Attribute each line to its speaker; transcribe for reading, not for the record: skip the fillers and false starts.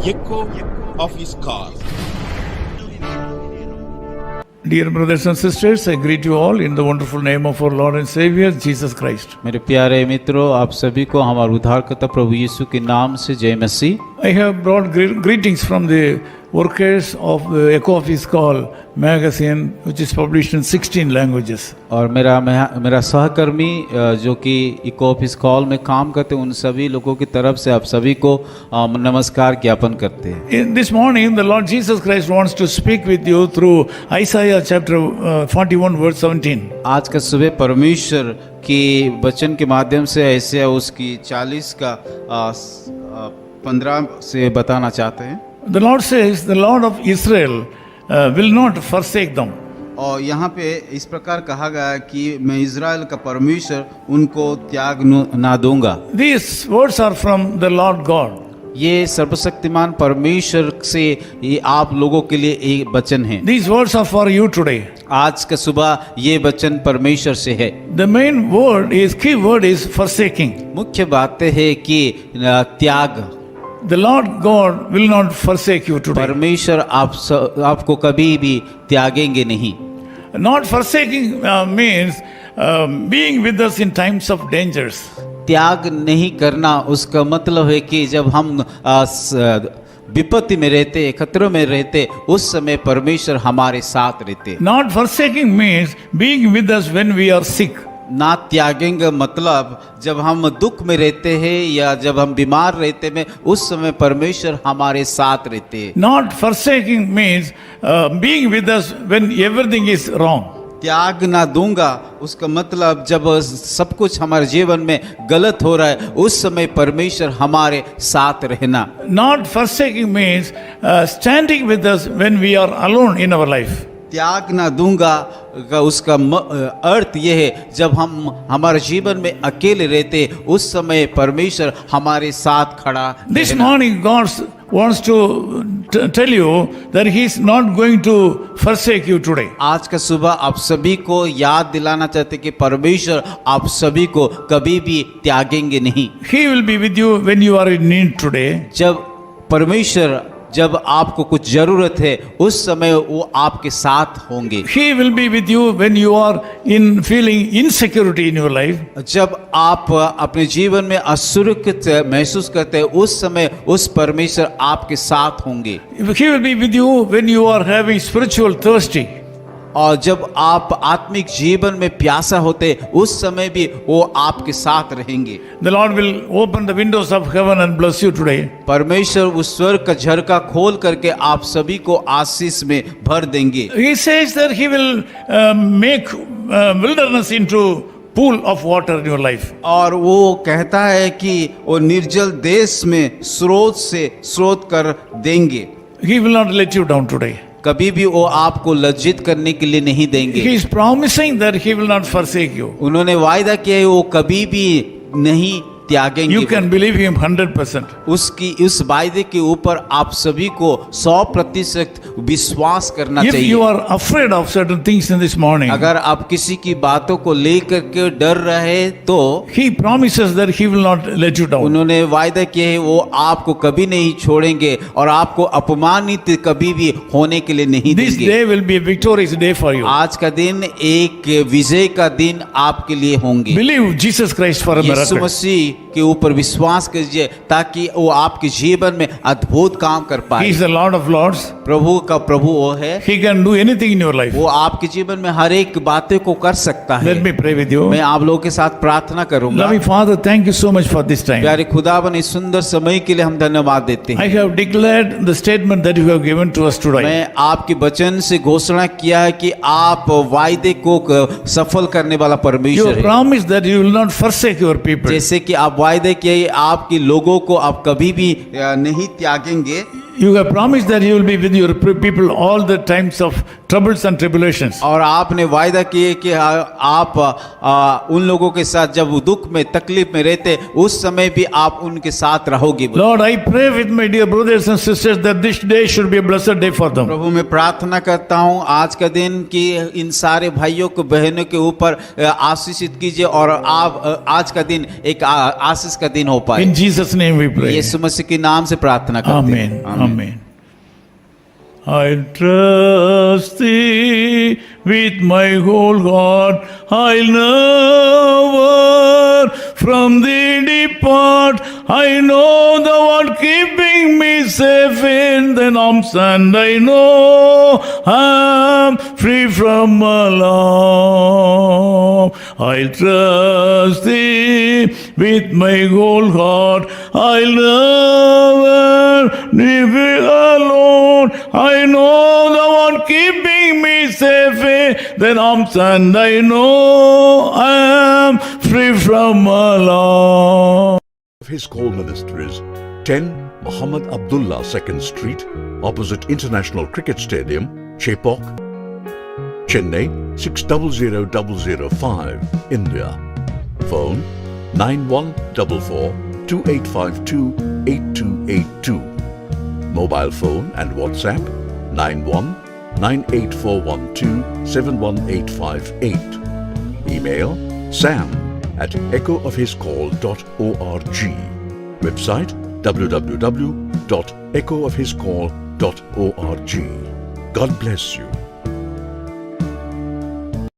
Speaker 1: echo of his call.
Speaker 2: Dear brothers and sisters, I greet you all in the wonderful name of our Lord and Savior, Jesus Christ.
Speaker 3: मेरे प्यारे मित्रों, आप सभी को हमारे उद्धारकर्ता प्रभु यीशु के नाम से जय मसीह।
Speaker 2: I have brought greetings from the workers of the Echo of His Call magazine, which is published in 16 languages.
Speaker 3: और मेरा सहकर्मी जो कि इको ऑफ हिज कॉल में काम करते हैं, उन सभी लोगों की तरफ से आप सभी को नमस्कार ज्ञापन करते हैं।
Speaker 2: In this morning, the Lord Jesus Christ wants to speak with you through Isaiah chapter 41 verse 17.
Speaker 3: आज का सुबह परमेश्वर के वचन के माध्यम से ऐसे उसकी 40 का 15 से बताना चाहते हैं।
Speaker 2: The Lord says, the Lord of Israel will not forsake them.
Speaker 3: और यहाँ पे इस प्रकार कहा गया कि मैं इज़राइल का परमेश्वर उनको त्याग ना दूंगा।
Speaker 2: These words are from the Lord God.
Speaker 3: ये सर्वशक्तिमान परमेश्वर से ये आप लोगों के लिए एक वचन है।
Speaker 2: These words are for you today.
Speaker 3: आज का सुबह ये वचन परमेश्वर से है।
Speaker 2: The main key word is forsaking.
Speaker 3: मुख्य बात है कि त्याग।
Speaker 2: The Lord God will not forsake you today.
Speaker 3: परमेश्वर आपको कभी भी त्यागेंगे नहीं।
Speaker 2: Not forsaking means being with us in times of dangers.
Speaker 3: त्याग नहीं करना उसका मतलब है कि जब हम विपत्ति में रहते, खतरों में रहते, उस समय परमेश्वर हमारे साथ रहते।
Speaker 2: Not forsaking means being with us when we are sick.
Speaker 3: ना त्यागेंगे मतलब जब हम दुख में रहते हैं या जब हम बीमार रहते हैं, उस समय परमेश्वर हमारे साथ रहते हैं।
Speaker 2: Not forsaking means being with us when everything is wrong.
Speaker 3: त्याग ना दूंगा उसका मतलब जब सब कुछ हमारे जीवन में गलत हो रहा है, उस समय परमेश्वर हमारे साथ रहना।
Speaker 2: Not forsaking means standing with us when we are alone in our life.
Speaker 3: त्याग ना दूंगा का उसका अर्थ यह है जब हम हमारे जीवन में अकेले रहते, उस समय परमेश्वर हमारे साथ खड़ा।
Speaker 2: This morning God wants to tell you that He is not going to forsake you today.
Speaker 3: आज का सुबह आप सभी को याद दिलाना चाहते कि परमेश्वर आप सभी को कभी भी त्यागेंगे नहीं।
Speaker 2: He will be with you when you are in need today.
Speaker 3: जब आपको कुछ जरूरत है, उस समय वो आपके साथ होंगे।
Speaker 2: He will be with you when you are in feeling insecurity in your life.
Speaker 3: जब आप अपने जीवन में असुरक्षित महसूस करते हैं, उस समय उस परमेश्वर आपके साथ होंगे।
Speaker 2: He will be with you when you are having spiritual thirsty.
Speaker 3: और जब आप आत्मिक जीवन में प्यासा होते, उस समय भी वो आपके साथ रहेंगे।
Speaker 2: The Lord will open the windows of heaven and bless you today.
Speaker 3: परमेश्वर उस स्वर्ग का झरका खोल करके आप सभी को आशीष में भर देंगे।
Speaker 2: He says that He will make wilderness into pool of water in your life.
Speaker 3: और वो कहता है कि वो निर्जल देश में स्रोत कर देंगे।
Speaker 2: He will not let you down today.
Speaker 3: कभी भी वो आपको लज्जित करने के लिए नहीं देंगे।
Speaker 2: He is promising that He will not forsake you.
Speaker 3: उन्होंने वायदा किया है वो कभी भी नहीं त्यागेंगे।
Speaker 2: You can believe Him 100%.
Speaker 3: उस वायदे के ऊपर आप सभी को 100% विश्वास करना
Speaker 2: If
Speaker 3: चाहिए।
Speaker 2: you are afraid of certain things in this morning,
Speaker 3: अगर आप किसी की बातों को लेकर के डर रहे तो
Speaker 2: He promises that He will not let you down.
Speaker 3: उन्होंने वायदा किया है वो आपको कभी नहीं छोड़ेंगे और आपको अपमानित कभी भी होने के लिए नहीं
Speaker 2: This
Speaker 3: देंगे।
Speaker 2: day will be a victorious day for you.
Speaker 3: आज का दिन एक विजय का दिन आपके लिए होंगे।
Speaker 2: Believe Jesus Christ for a
Speaker 3: Yeshu
Speaker 2: miracle.
Speaker 3: मसीह के ऊपर विश्वास कीजिए ताकि वो आपके जीवन में अद्भुत काम कर
Speaker 2: He
Speaker 3: पाए।
Speaker 2: is the Lord of Lords.
Speaker 3: प्रभु का प्रभु वो है,
Speaker 2: He can do anything in your life.
Speaker 3: वो आपके जीवन में हर एक बातें को कर सकता है।
Speaker 2: Let me pray with you.
Speaker 3: मैं आप लोगों के साथ प्रार्थना करूंगा।
Speaker 2: Loving Father, thank you so much for this time.
Speaker 3: प्यारे खुदावन, इस सुंदर समय के लिए हम धन्यवाद देते हैं।
Speaker 2: I have declared the statement that you have given to us today.
Speaker 3: मैं आपके वचन से घोषणा किया है कि आप वायदे को सफल करने वाला
Speaker 2: You
Speaker 3: परमेश्वर
Speaker 2: have
Speaker 3: है।
Speaker 2: promised that you will not forsake your people.
Speaker 3: जैसे कि आप वायदे किए आपके लोगों को आप कभी भी नहीं त्यागेंगे।
Speaker 2: You have promised that you will be with your people all the times of troubles and tribulations.
Speaker 3: और आपने वायदा किए कि आप उन लोगों के साथ जब वो दुख में तकलीफ में रहते उस समय भी आप उनके साथ रहोगे।
Speaker 2: Lord, I pray with my dear brothers and sisters that this day should be a blessed day for them.
Speaker 3: प्रभु मैं प्रार्थना करता हूँ आज का दिन कि इन सारे भाइयों को बहनों के ऊपर आशीषित कीजिए और आप आज का दिन एक आशीष का दिन हो पाए।
Speaker 2: In Jesus' name we pray.
Speaker 3: यीशु मसीह के नाम से प्रार्थना करते हैं।
Speaker 2: Amen. Amen. I'll trust thee with my whole heart. I'll never from thee depart. I know thou art keeping me safe in thine arms, and I know I'm free from alarm. I'll trust thee with my whole heart. I'll never be alone. I know thou art keeping me safe in thine arms, and I know I am free from alarm.
Speaker 4: His Call Ministries, 10 Muhammad Abdullah 2nd Street, opposite International Cricket Stadium, Chepauk, Chennai 600005, India. Phone 9144 2852 8282. Mobile phone and WhatsApp 91 98412 71858. Email sam@echoofhiscall.org. Website www.echoofhiscall.org. God bless you.